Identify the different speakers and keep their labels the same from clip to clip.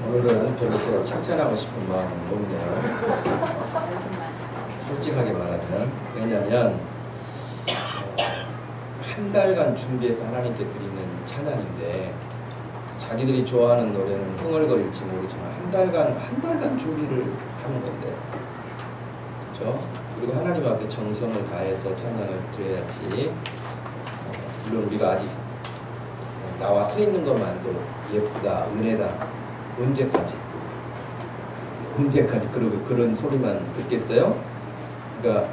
Speaker 1: 오늘은 별로 제가 칭찬하고 싶은 마음은 없네요. 솔직하게 말하면. 왜냐하면 한 달간 준비해서 하나님께 드리는 찬양인데 자기들이 좋아하는 노래는 흥얼거릴지 모르지만 한 달간 준비를 하는 건데, 그렇죠? 그리고 하나님 앞에 정성을 다해서 찬양을 드려야지. 물론 우리가 아직 나와 서 있는 것만도 예쁘다, 은혜다, 언제까지 그런 소리만 듣겠어요? 그러니까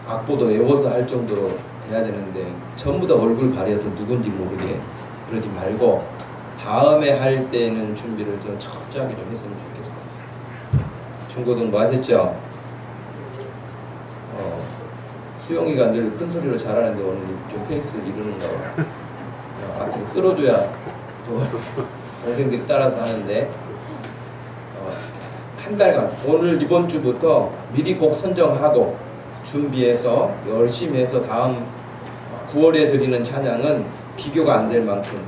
Speaker 1: 악보도 외워서 할 정도로 돼야 되는데 전부 다 얼굴 가려서 누군지 모르게 그러지 말고 다음에 할 때는 준비를 좀 철저하게 좀 했으면 좋겠어요. 중고등 뭐 하셨죠? 수영이가 늘 큰 소리로 잘하는데 오늘 좀 페이스를 이루는가 봐. 앞에 끌어줘야 또 동생들이 따라서 하는데 한 달간 오늘 이번 주부터 미리 곡 선정하고 준비해서 열심히 해서 다음 9월에 드리는 찬양은 비교가 안 될 만큼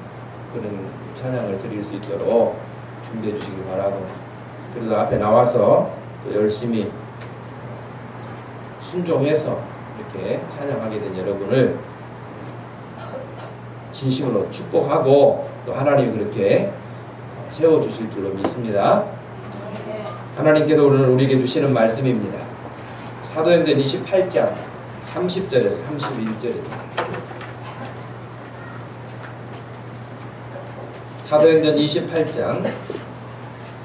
Speaker 1: 그런 찬양을 드릴 수 있도록 준비해 주시기 바라고, 그래도 앞에 나와서 또 열심히 순종해서 이렇게 찬양하게 된 여러분을 진심으로 축복하고 또 하나님이 그렇게 세워주실 줄로 믿습니다. 하나님께서 오늘 우리에게 주시는 말씀입니다. 사도행전 28장 30절에서 31절입니다. 사도행전 28장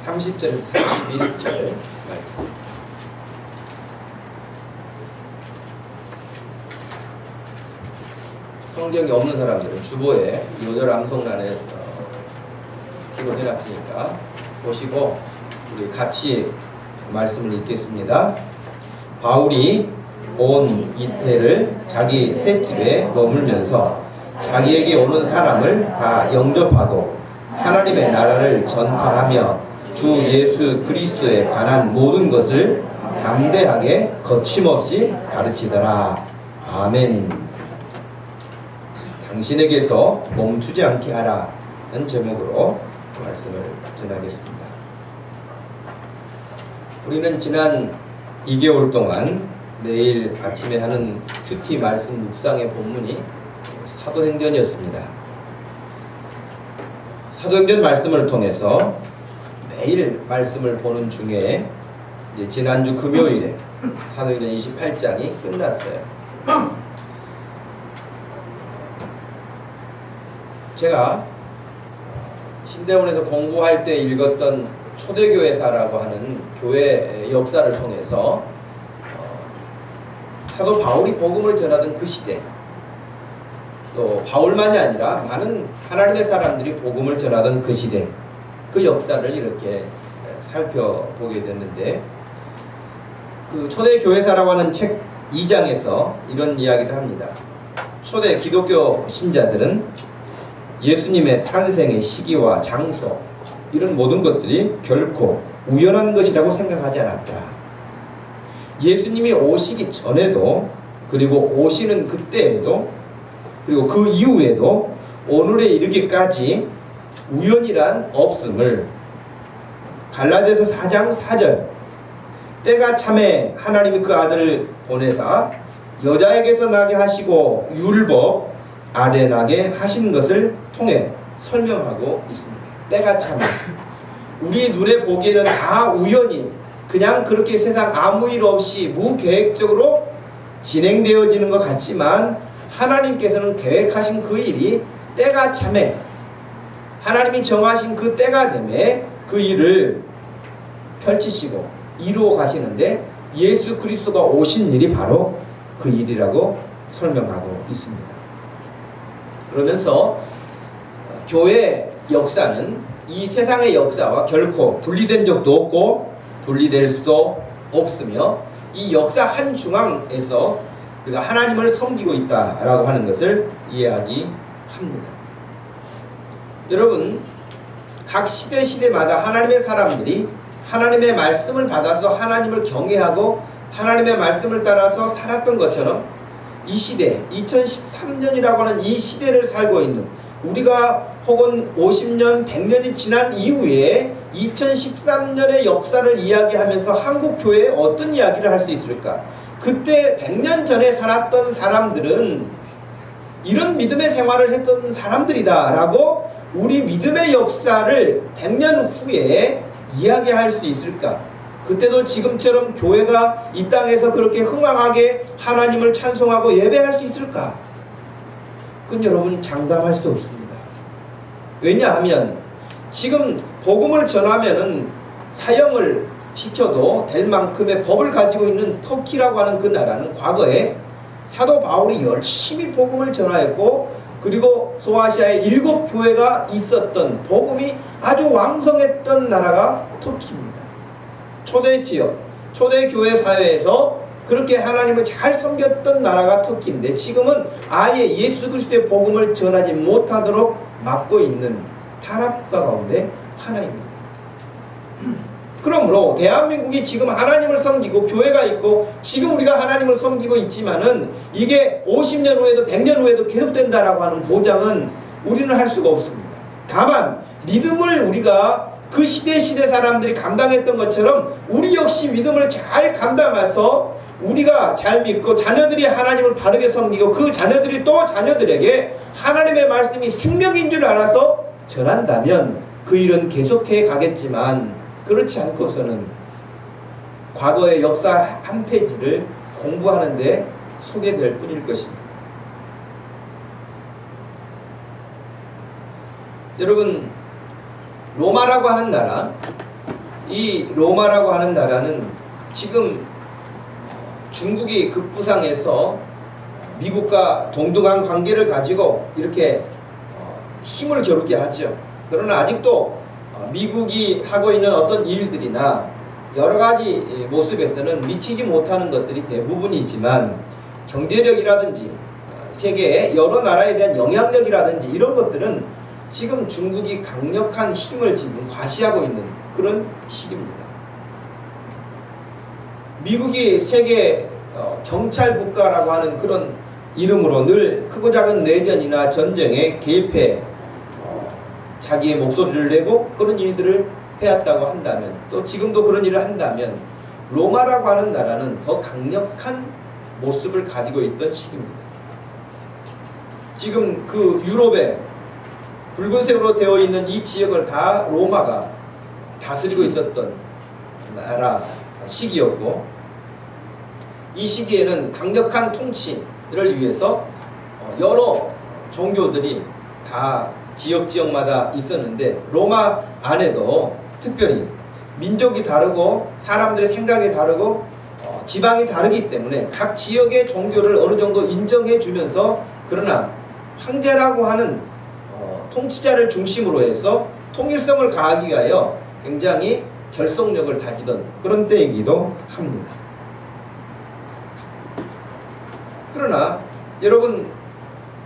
Speaker 1: 30절에서 31절 말씀. 성경이 없는 사람들은 주보에 요절 암송란에 기록해놨으니까 보시고 우리 같이 말씀을 읽겠습니다. 바울이 온 이태를 자기 셋집에 머물면서 자기에게 오는 사람을 다 영접하고 하나님의 나라를 전파하며 주 예수 그리스도에 관한 모든 것을 담대하게 거침없이 가르치더라. 아멘. 당신에게서 멈추지 않게 하라는 제목으로 말씀을 전하겠습니다. 우리는 지난 2개월 동안 매일 아침에 하는 큐티 말씀 묵상의 본문이 사도행전이었습니다. 사도행전 말씀을 통해서 매일 말씀을 보는 중에 이제 지난주 금요일에 사도행전 28장이 끝났어요. 제가 신대원에서 공부할 때 읽었던 초대교회사라고 하는 교회 역사를 통해서 사도 바울이 복음을 전하던 그 시대, 또 바울만이 아니라 많은 하나님의 사람들이 복음을 전하던 그 시대, 그 역사를 이렇게 살펴보게 됐는데, 그 초대교회사라고 하는 책 2장에서 이런 이야기를 합니다. 초대 기독교 신자들은 예수님의 탄생의 시기와 장소, 이런 모든 것들이 결코 우연한 것이라고 생각하지 않았다. 예수님이 오시기 전에도, 그리고 오시는 그때에도, 그리고 그 이후에도 오늘에 이르기까지 우연이란 없음을 갈라디아서 4장 4절, 때가 참에 하나님이 그 아들을 보내사 여자에게서 나게 하시고 율법 아래 나게 하신 것을 통해 설명하고 있습니다. 때가 참에 우리 눈에 보기에는 다 우연히 그냥 그렇게 세상 아무 일 없이 무계획적으로 진행되어지는 것 같지만, 하나님께서는 계획하신 그 일이 때가 참에 하나님이 정하신 그 때가 되매 그 일을 펼치시고 이루어 가시는데, 예수 그리스도가 오신 일이 바로 그 일이라고 설명하고 있습니다. 그러면서 교회 역사는 이 세상의 역사와 결코 분리된 적도 없고 분리될 수도 없으며, 이 역사 한 중앙에서 우리가 하나님을 섬기고 있다라고 하는 것을 이해하기 합니다. 여러분, 각 시대마다 하나님의 사람들이 하나님의 말씀을 받아서 하나님을 경외하고 하나님의 말씀을 따라서 살았던 것처럼, 이 시대, 2013년이라고 하는 이 시대를 살고 있는 우리가 혹은 50년, 100년이 지난 이후에 2013년의 역사를 이야기하면서 한국 교회에 어떤 이야기를 할 수 있을까? 그때 100년 전에 살았던 사람들은 이런 믿음의 생활을 했던 사람들이다 라고 우리 믿음의 역사를 100년 후에 이야기할 수 있을까? 그때도 지금처럼 교회가 이 땅에서 그렇게 흥왕하게 하나님을 찬송하고 예배할 수 있을까? 그건 여러분 장담할 수 없습니다. 왜냐하면 지금 복음을 전하면은 사형을 시켜도 될 만큼의 법을 가지고 있는 터키라고 하는 그 나라는 과거에 사도 바울이 열심히 복음을 전하였고 그리고 소아시아에 7교회가 있었던 복음이 아주 왕성했던 나라가 터키입니다. 초대 지역, 초대 교회 사회에서 그렇게 하나님을 잘 섬겼던 나라가 터키인데 지금은 아예 예수 그리스도의 복음을 전하지 못하도록 막고 있는 타락국가 가운데 하나입니다. 그러므로 대한민국이 지금 하나님을 섬기고 교회가 있고 지금 우리가 하나님을 섬기고 있지만은 이게 50년 후에도 100년 후에도 계속된다라고 하는 보장은 우리는 할 수가 없습니다. 다만 믿음을 우리가 그 시대 사람들이 감당했던 것처럼 우리 역시 믿음을 잘 감당해서 우리가 잘 믿고 자녀들이 하나님을 바르게 섬기고 그 자녀들이 또 자녀들에게 하나님의 말씀이 생명인 줄 알아서 전한다면 그 일은 계속해 가겠지만 그렇지 않고서는 과거의 역사 한 페이지를 공부하는 데 소개될 뿐일 것입니다. 여러분, 로마라고 하는 나라, 이 로마라고 하는 나라는 지금 중국이 급부상해서 미국과 동등한 관계를 가지고 이렇게 힘을 겨루게 하죠. 그러나 아직도 미국이 하고 있는 어떤 일들이나 여러 가지 모습에서는 미치지 못하는 것들이 대부분이지만 경제력이라든지 세계의 여러 나라에 대한 영향력이라든지 이런 것들은 지금 중국이 강력한 힘을 지금 과시하고 있는 그런 시기입니다. 미국이 세계 경찰 국가라고 하는 그런 이름으로 늘 크고 작은 내전이나 전쟁에 개입해 자기의 목소리를 내고 그런 일들을 해왔다고 한다면 또 지금도 그런 일을 한다면 로마라고 하는 나라는 더 강력한 모습을 가지고 있던 시기입니다. 지금 그 유럽에 붉은색으로 되어 있는 이 지역을 다 로마가 다스리고 있었던 나라 시기였고 이 시기에는 강력한 통치를 위해서 여러 종교들이 다 지역마다 있었는데 로마 안에도 특별히 민족이 다르고 사람들의 생각이 다르고 지방이 다르기 때문에 각 지역의 종교를 어느 정도 인정해 주면서 그러나 황제라고 하는 통치자를 중심으로 해서 통일성을 가하기 위하여 굉장히 결속력을 다지던 그런 때이기도 합니다. 그러나 여러분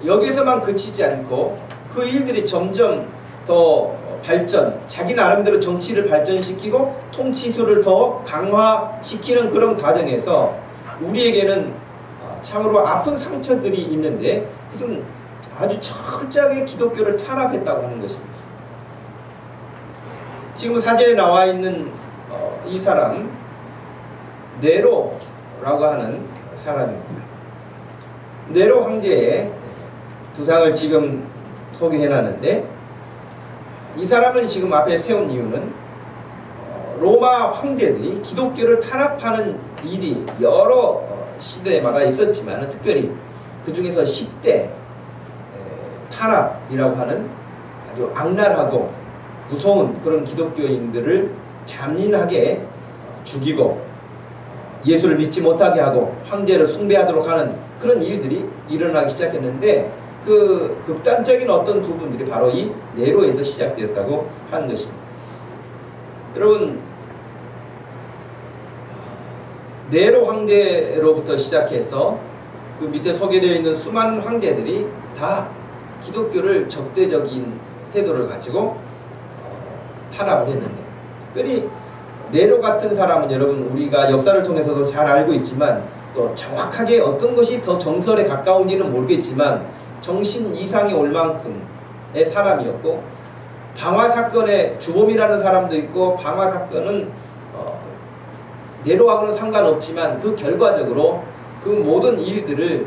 Speaker 1: 여기서만 그치지 않고 그 일들이 점점 더 발전, 자기 나름대로 정치를 발전시키고 통치수를 더 강화시키는 그런 과정에서 우리에게는 참으로 아픈 상처들이 있는데 그것은 아주 철저하게 기독교를 탄압했다고 하는 것입니다. 지금 사진에 나와 있는 이 사람 네로라고 하는 사람입니다. 네로 황제의 두상을 지금 소개해놨는데 이 사람을 지금 앞에 세운 이유는 로마 황제들이 기독교를 탄압하는 일이 여러 시대마다 있었지만 특별히 그 중에서 10대 탄압이라고 하는 아주 악랄하고 무서운 그런 기독교인들을 잔인하게 죽이고 예수를 믿지 못하게 하고 황제를 숭배하도록 하는 그런 일들이 일어나기 시작했는데 그 극단적인 어떤 부분들이 바로 이 네로에서 시작되었다고 하는 것입니다. 여러분 네로 황제로부터 시작해서 그 밑에 소개되어 있는 수많은 황제들이 다 기독교를 적대적인 태도를 가지고 탄압을 했는데 특별히 네로 같은 사람은 여러분 우리가 역사를 통해서도 잘 알고 있지만 또 정확하게 어떤 것이 더 정설에 가까운지는 모르겠지만 정신 이상이 올 만큼의 사람이었고 방화 사건의 주범이라는 사람도 있고 방화 사건은 네로하고는 상관없지만 그 결과적으로 그 모든 일들을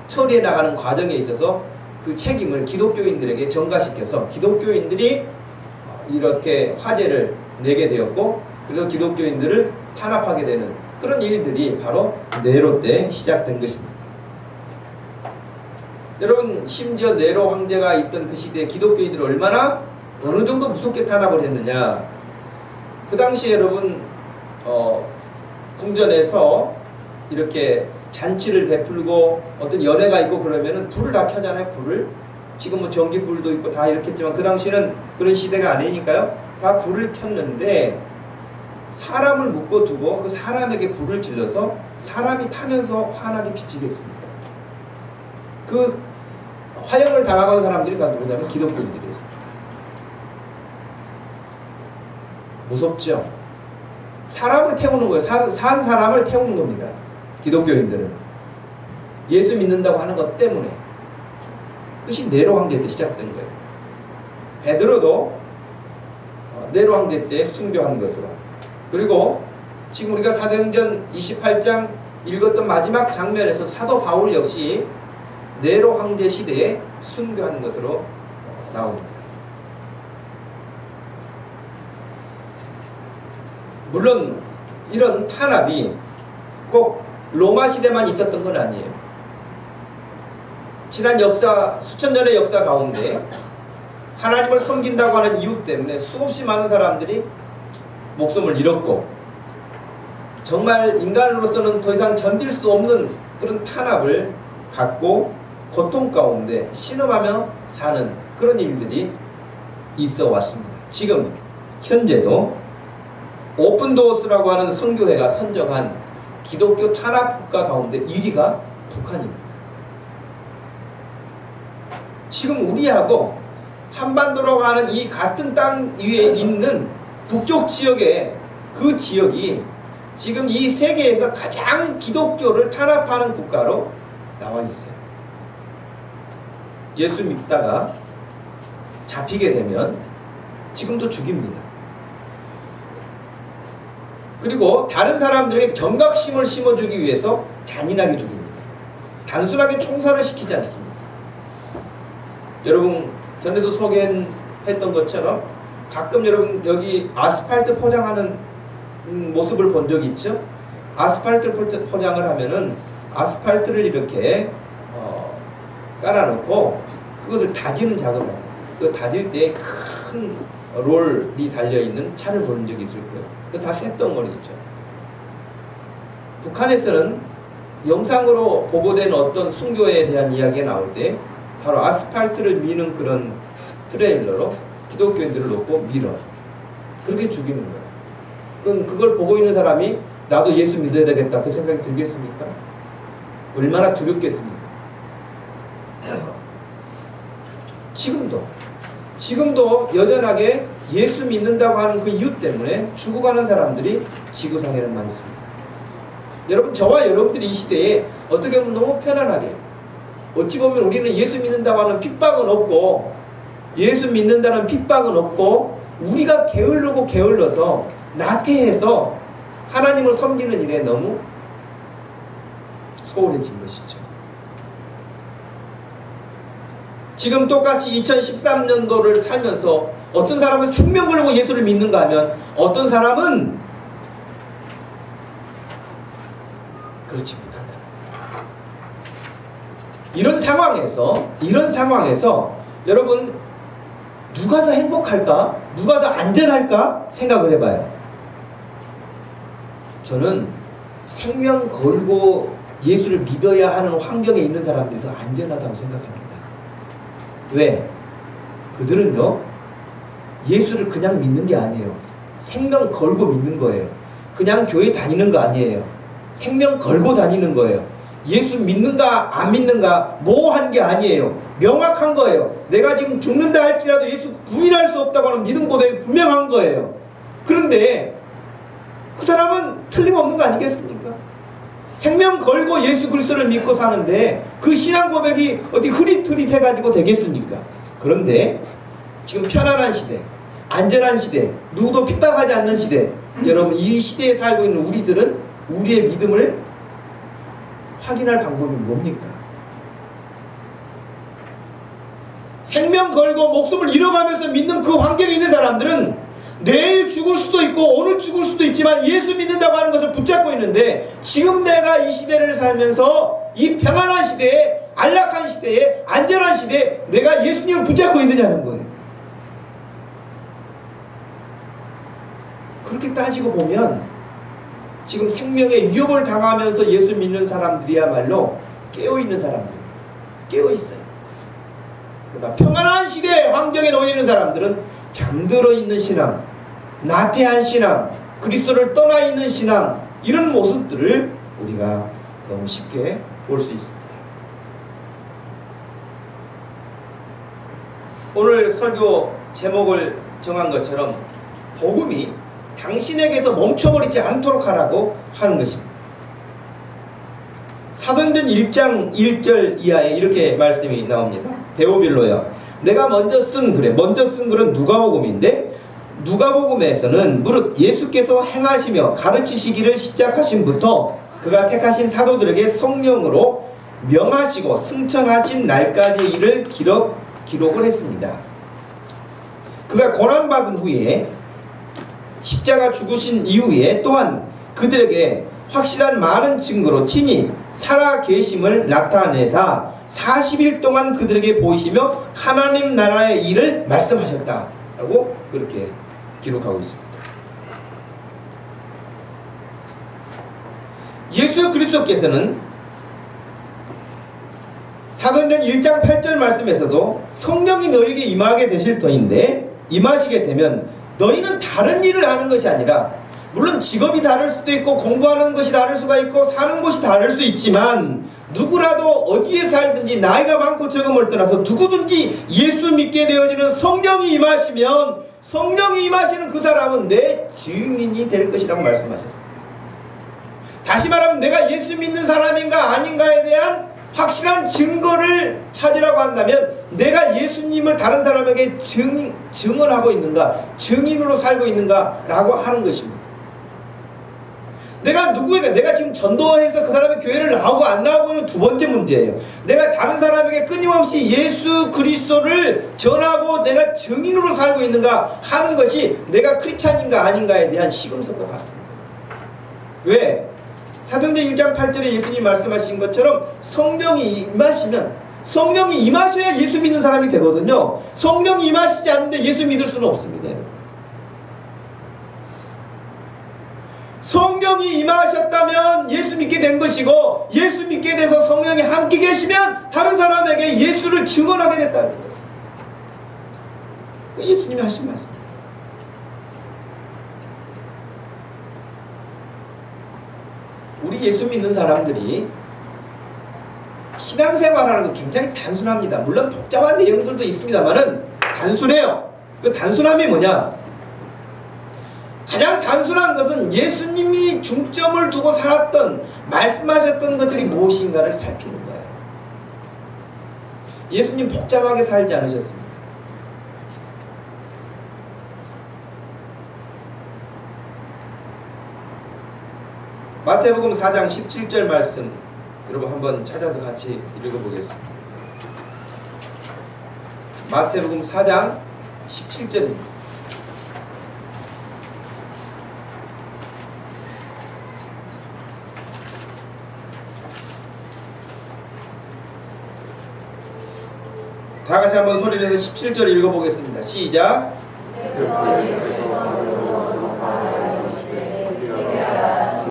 Speaker 1: 처리해 나가는 과정에 있어서 그 책임을 기독교인들에게 전가시켜서 기독교인들이 이렇게 화제를 내게 되었고 그래서 기독교인들을 탄압하게 되는 그런 일들이 바로 네로 때 시작된 것입니다. 여러분 심지어 네로 황제가 있던 그 시대에 기독교인들을 얼마나 어느 정도 무섭게 탄압을 했느냐. 그 당시에 여러분 궁전에서 이렇게 잔치를 베풀고 어떤 연회가 있고 그러면은 불을 다 켜잖아요. 불을. 지금 뭐 전기불도 있고 다 이렇게 했지만 그 당시에는 그런 시대가 아니니까요. 다 불을 켰는데 사람을 묶어두고 그 사람에게 불을 질러서 사람이 타면서 환하게 비치게 했습니다. 그 화형을 당하는 사람들이 다 누구냐면 기독교인들이었습니다. 무섭죠? 사람을 태우는 거예요. 산 사람을 태우는 겁니다. 기독교인들은. 예수 믿는다고 하는 것 때문에. 그것이 네로 황제 때 시작된 거예요. 베드로도 네로 황제 때 순교한 것으로. 그리고 지금 우리가 사도행전 28장 읽었던 마지막 장면에서 사도 바울 역시 네로 황제 시대에 순교한 것으로 나옵니다. 물론 이런 탄압이 꼭 로마 시대만 있었던 건 아니에요. 지난 역사, 수천 년의 역사 가운데 하나님을 섬긴다고 하는 이유 때문에 수없이 많은 사람들이 목숨을 잃었고 정말 인간으로서는 더 이상 견딜 수 없는 그런 탄압을 받고 고통 가운데 신음하며 사는 그런 일들이 있어 왔습니다. 지금 현재도 오픈도어스라고 하는 선교회가 선정한 기독교 탄압 국가 가운데 1위가 북한입니다. 지금 우리하고 한반도라고 하는 이 같은 땅 위에 있는 북쪽 지역에 그 지역이 지금 이 세계에서 가장 기독교를 탄압하는 국가로 나와 있어요. 예수 믿다가 잡히게 되면 지금도 죽입니다. 그리고 다른 사람들에게 경각심을 심어주기 위해서 잔인하게 죽입니다. 단순하게 총살을 시키지 않습니다. 여러분 전에도 소개했던 것처럼 가끔 여러분 여기 아스팔트 포장하는 모습을 본 적이 있죠? 아스팔트 포장을 하면은 아스팔트를 이렇게 깔아놓고 그것을 다지는 작업을 합니다. 그 다질 때 큰 롤이 달려있는 차를 보는 적이 있을 거예요. 그거 다 쇳덩어리죠. 북한에서는 영상으로 보고된 어떤 순교에 대한 이야기가 나올 때 바로 아스팔트를 미는 그런 트레일러로 기독교인들을 놓고 밀어요. 그렇게 죽이는 거예요. 그럼 그걸 보고 있는 사람이 나도 예수 믿어야 되겠다 그 생각이 들겠습니까? 얼마나 두렵겠습니까? 지금도 여전하게 예수 믿는다고 하는 그 이유 때문에 죽어가는 사람들이 지구상에는 많습니다. 여러분 저와 여러분들이 이 시대에 어떻게 보면 너무 편안하게 어찌 보면 우리는 예수 믿는다고 하는 핍박은 없고 예수 믿는다는 핍박은 없고 우리가 게을러서 나태해서 하나님을 섬기는 일에 너무 소홀해진 것이죠. 지금 똑같이 2013년도를 살면서 어떤 사람은 생명 걸고 예수를 믿는가 하면 어떤 사람은 그렇지 못한다. 이런 상황에서 여러분 누가 더 행복할까? 누가 더 안전할까? 생각을 해봐요. 저는 생명 걸고 예수를 믿어야 하는 환경에 있는 사람들이 더 안전하다고 생각합니다. 왜? 그들은요 예수를 그냥 믿는 게 아니에요. 생명 걸고 믿는 거예요. 그냥 교회 다니는 거 아니에요. 생명 걸고 다니는 거예요. 예수 믿는가 안 믿는가 모호한 게 아니에요. 명확한 거예요. 내가 지금 죽는다 할지라도 예수 부인할 수 없다고 하는 믿음 고백이 분명한 거예요. 그런데 그 사람은 틀림없는 거 아니겠습니까? 생명 걸고 예수 그리스도를 믿고 사는데 그 신앙 고백이 어디 흐릿흐릿해가지고 되겠습니까? 그런데 지금 편안한 시대, 안전한 시대, 누구도 핍박하지 않는 시대, 여러분 이 시대에 살고 있는 우리들은 우리의 믿음을 확인할 방법이 뭡니까? 생명 걸고 목숨을 잃어가면서 믿는 그 환경에 있는 사람들은 내일 죽을 수도 있고 오늘 죽을 수도 있지만 예수 믿는다고 하는 것을 붙잡고 있는데 지금 내가 이 시대를 살면서 이 평안한 시대에 안락한 시대에 안전한 시대에 내가 예수님을 붙잡고 있느냐는 거예요. 그렇게 따지고 보면 지금 생명의 위협을 당하면서 예수 믿는 사람들이야말로 깨어있는 사람들입니다. 깨어있어요. 그러나 평안한 시대 환경에 놓이는 사람들은 잠들어 있는 신앙, 나태한 신앙, 그리스도를 떠나 있는 신앙, 이런 모습들을 우리가 너무 쉽게 볼 수 있습니다. 오늘 설교 제목을 정한 것처럼 복음이 당신에게서 멈춰버리지 않도록 하라고 하는 것입니다. 사도행전 1장 1절 이하에 이렇게 말씀이 나옵니다. 데오빌로야, 내가 먼저 쓴 글은 누가복음인데, 누가복음에서는 무릇 예수께서 행하시며 가르치시기를 시작하신부터 그가 택하신 사도들에게 성령으로 명하시고 승천하신 날까지의 일을 기록을 했습니다. 그가 고난받은 후에 십자가 죽으신 이후에 또한 그들에게 확실한 많은 증거로 친히 살아계심을 나타내사 40일 동안 그들에게 보이시며 하나님 나라의 일을 말씀하셨다라고 그렇게 기록하고 있습니다. 예수 그리스도께서는 사도행전 1장 8절 말씀에서도 성령이 너에게 임하게 되실 터인데, 임하시게 되면 너희는 다른 일을 하는 것이 아니라, 물론 직업이 다를 수도 있고 공부하는 것이 다를 수가 있고 사는 곳이 다를 수 있지만, 누구라도 어디에 살든지 나이가 많고 적음을 떠나서 누구든지 예수 믿게 되어지는 성령이 임하시면, 성령이 임하시는 그 사람은 내 증인이 될 것이라고 말씀하셨어요. 다시 말하면 내가 예수 믿는 사람인가 아닌가에 대한 확실한 증거를 찾으라고 한다면, 내가 예수님을 다른 사람에게 증언하고 있는가, 증인으로 살고 있는가 라고 하는 것입니다. 내가 누구에게, 내가 지금 전도해서 그 사람의 교회를 나오고 안 나오고는 두 번째 문제예요. 내가 다른 사람에게 끊임없이 예수 그리스도를 전하고 내가 증인으로 살고 있는가 하는 것이 내가 크리스찬인가 아닌가에 대한 시금석과 같은 거예요. 왜? 사도행전 1장 8절에 예수님 말씀하신 것처럼 성령이 임하시면, 성령이 임하셔야 예수 믿는 사람이 되거든요. 성령이 임하시지 않는데 예수 믿을 수는 없습니다. 성령이 임하셨다면 예수 믿게 된 것이고, 예수 믿게 돼서 성령이 함께 계시면 다른 사람에게 예수를 증언하게 됐다는 거예요. 예수님이 하신 말씀. 우리 예수 믿는 사람들이 신앙생활하는 거 굉장히 단순합니다. 물론 복잡한 내용들도 있습니다만은 단순해요. 그 단순함이 뭐냐? 가장 단순한 것은 예수님이 중점을 두고 살았던, 말씀하셨던 것들이 무엇인가를 살피는 거예요. 예수님 복잡하게 살지 않으셨습니다. 마태복음 4장 17절 말씀 여러분 한번 찾아서 같이 읽어보겠습니다. 마태복음 4장 17절입니다. 다 같이 한번 소리를 내서 17절 읽어보겠습니다. 시작.